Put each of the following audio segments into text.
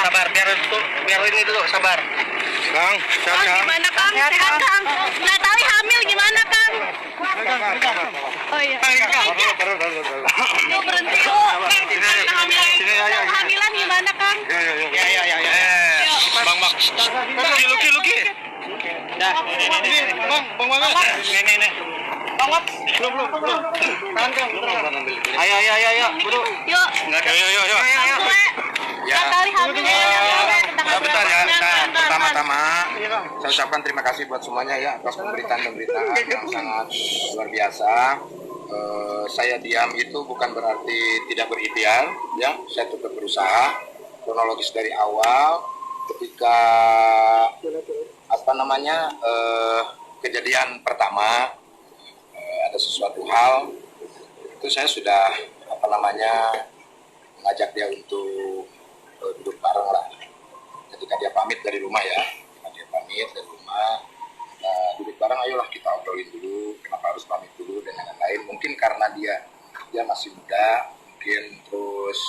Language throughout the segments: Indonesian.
Sabar. Biar ini dulu, sabar. Kang, sehat Kang. Gimana Kang? Sehat Kang. Natali hamil gimana Kang? Oh iya. Yuk berhenti yuk. Hamilan gimana Kang? Ya. Bang. Luki. Dah, ini. Bang. Nih. Bang, belum. Ayo, buru. Yuk. Yuk. Ya. Natali hamil. Bentar ya. Pertama-tama saya ucapkan terima kasih buat semuanya ya atas pemberitaan yang sangat luar biasa. Saya diam itu bukan berarti tidak berikhtiar ya. Saya tetap berusaha. Kronologis dari awal ketika kejadian pertama ada sesuatu hal itu saya sudah mengajak dia untuk duduk bareng lah. Ketika dia pamit dari rumah duduk bareng, ayolah kita obrolin dulu kenapa harus pamit dulu dan lain-lain. Mungkin karena dia masih muda, mungkin terus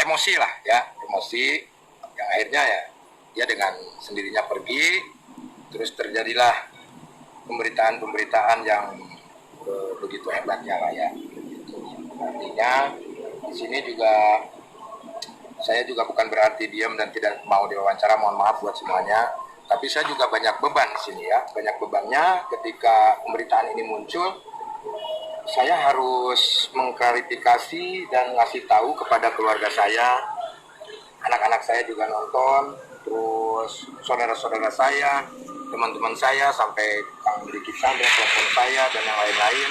emosi yang akhirnya ya dia dengan sendirinya pergi, terus terjadilah pemberitaan yang begitu hebatnya lah ya. Artinya di sini juga saya juga bukan berarti diam dan tidak mau diwawancara, mohon maaf buat semuanya. Tapi saya juga banyak beban di sini ya, banyak bebannya ketika pemberitaan ini muncul. Saya harus mengklarifikasi dan ngasih tahu kepada keluarga saya, anak-anak saya juga nonton, terus saudara-saudara saya, teman-teman saya, sampai Kang Diki Chandra telepon saya dan yang lain-lain.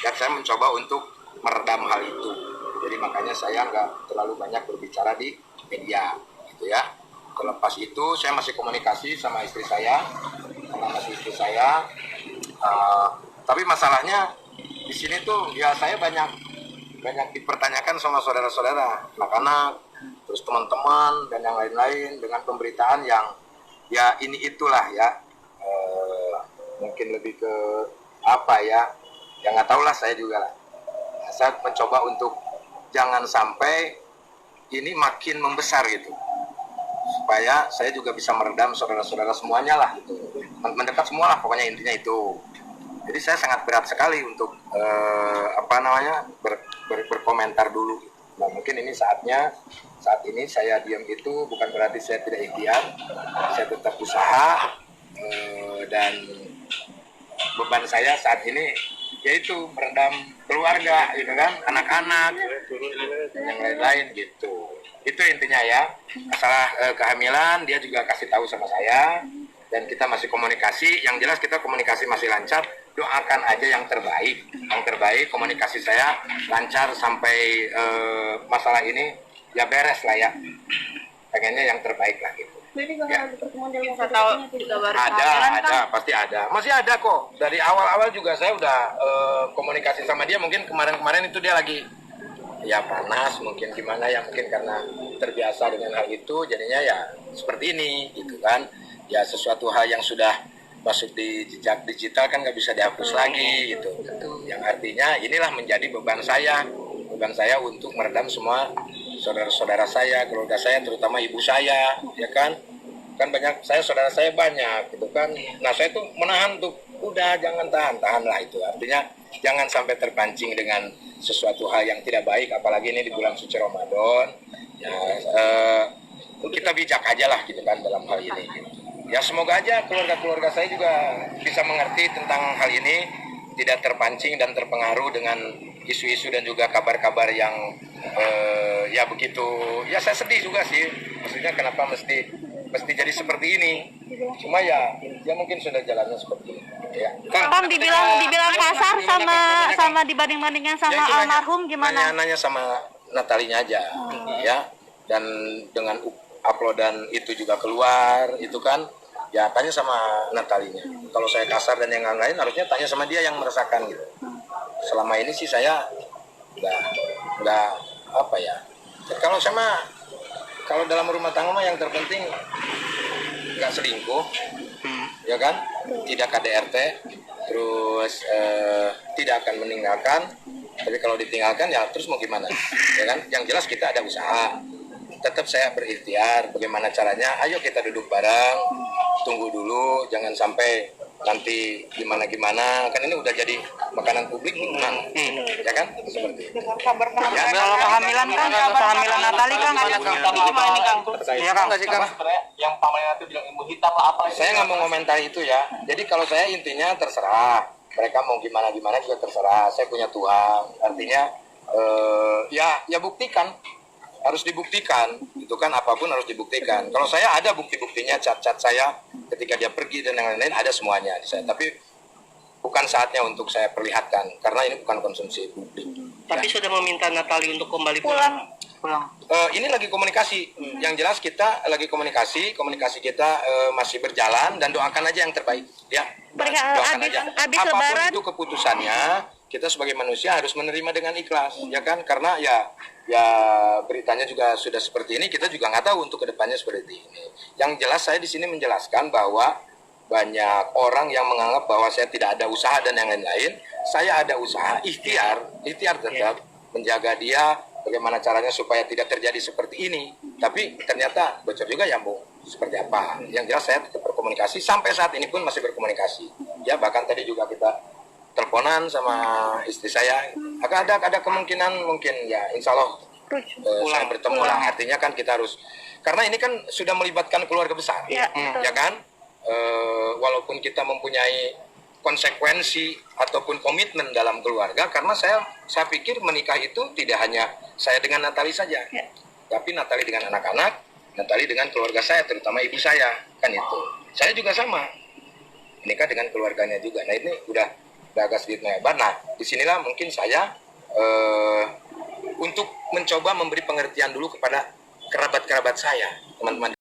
Dan saya mencoba untuk meredam hal itu. Jadi makanya saya nggak terlalu banyak berbicara di media, gitu ya. Terlepas itu saya masih komunikasi sama istri saya, tapi masalahnya di sini tuh ya saya banyak dipertanyakan sama saudara-saudara, anak-anak, terus teman-teman dan yang lain-lain dengan pemberitaan yang ya ini itulah ya, mungkin lebih ke ya nggak tahu lah saya juga lah. Nah, saya mencoba untuk jangan sampai ini makin membesar gitu, supaya saya juga bisa meredam saudara-saudara semuanya lah gitu, mendekat semua lah pokoknya, intinya itu. Jadi saya sangat berat sekali untuk berkomentar dulu. Nah, mungkin ini saat ini saya diam itu bukan berarti saya tidak ikhtiar, saya tetap usaha, dan beban saya saat ini yaitu meredam keluarga gitu kan, anak-anak dan yang lain-lain gitu. Itu intinya ya. Masalah kehamilan dia juga kasih tahu sama saya dan kita masih komunikasi. Yang jelas kita komunikasi masih lancar. Doakan aja yang terbaik. Yang terbaik, komunikasi saya lancar sampai masalah ini ya beres lah ya. Pengennya yang terbaik lah gitu. Ya. Ada, pasti ada. Masih ada kok. Dari awal-awal juga saya udah komunikasi sama dia. Mungkin kemarin-kemarin itu dia lagi ya panas, mungkin gimana ya, mungkin karena terbiasa dengan hal itu, jadinya ya seperti ini gitu kan. Ya sesuatu hal yang sudah masuk di jejak digital kan nggak bisa dihapus lagi gitu. Yang artinya inilah menjadi beban saya untuk meredam semua saudara-saudara saya, keluarga saya, terutama ibu saya, ya kan banyak saudara saya banyak gitu kan. Nah saya tuh menahan tuh, udah jangan tahan lah itu. Artinya jangan sampai terpancing dengan sesuatu hal yang tidak baik, apalagi ini di bulan suci Ramadan. Ya kita bijak aja lah gitu kan dalam hal ini. Ya semoga aja keluarga saya juga bisa mengerti tentang hal ini, tidak terpancing dan terpengaruh dengan isu-isu dan juga kabar-kabar yang ya begitu. Ya saya sedih juga sih, maksudnya kenapa mesti jadi seperti ini. Cuma ya mungkin sudah jalannya seperti ini. Ya. Bang dibilang kasar sama dibanding-bandingkan sama ya, almarhum gimana? Nanya sama Natalinya aja, ya. Dan dengan uploadan itu juga keluar, itu kan ya tanya sama Natalinya. Kalau saya kasar dan yang lain harusnya tanya sama dia yang merasakan gitu. Selama ini sih saya udah kalau dalam rumah tangga mah yang terpenting nggak selingkuh, ya kan, tidak KDRT, terus terus tidak akan meninggalkan. Tapi kalau ditinggalkan ya terus mau gimana, ya kan? Yang jelas kita ada usaha. Tetap saya berikhtiar bagaimana caranya. Ayo kita duduk bareng, tunggu dulu, jangan sampai nanti gimana kan ini udah jadi makanan publik gimana, ya kan? Seperti itu. Ya, Kalau kehamilan kan, kehamilan Natali kan Gimana nih Kang? Iya, Kang. Yang pamannya itu bilang ilmu hitam lah apa? Saya nggak mau komentari itu ya. Jadi kalau saya intinya terserah. Mereka mau gimana juga terserah. Saya punya Tuhan. Artinya ya buktikan. Harus dibuktikan. Itu kan apapun harus dibuktikan. Kalau saya ada bukti-buktinya, cat-cat saya ketika dia pergi dan yang lain-lain ada semuanya di saya. Tapi bukan saatnya untuk saya perlihatkan karena ini bukan konsumsi publik. Tapi sudah meminta Natali untuk kembali pulang. Ini lagi komunikasi. Yang jelas kita lagi komunikasi kita masih berjalan dan doakan aja yang terbaik. Ya, doakan aja. Habis Apapun Lebaran. itu keputusannya, kita sebagai manusia harus menerima dengan ikhlas, ya kan? Karena ya beritanya juga sudah seperti ini, kita juga nggak tahu untuk kedepannya seperti ini. Yang jelas saya di sini menjelaskan bahwa banyak orang yang menganggap bahwa saya tidak ada usaha dan yang lain-lain. Saya ada usaha, ikhtiar tetap menjaga dia. Bagaimana caranya supaya tidak terjadi seperti ini. Tapi ternyata bocor juga ya, Bu. Seperti apa. Yang jelas saya tetap berkomunikasi. Sampai saat ini pun masih berkomunikasi. Ya, bahkan tadi juga kita teleponan sama istri saya. Ada kemungkinan mungkin ya insya Allah saya bertemu lah. Artinya kan kita harus. Karena ini kan sudah melibatkan keluarga besar. Ya, Ya kan? Walaupun kita mempunyai konsekuensi ataupun komitmen dalam keluarga, karena saya pikir menikah itu tidak hanya saya dengan Natali saja, tapi Natali dengan anak-anak, Natali dengan keluarga saya, terutama ibu saya, kan itu. Saya juga sama, menikah dengan keluarganya juga. Nah ini udah agak sedikit melebar. Nah disinilah mungkin saya untuk mencoba memberi pengertian dulu kepada kerabat-kerabat saya, teman-teman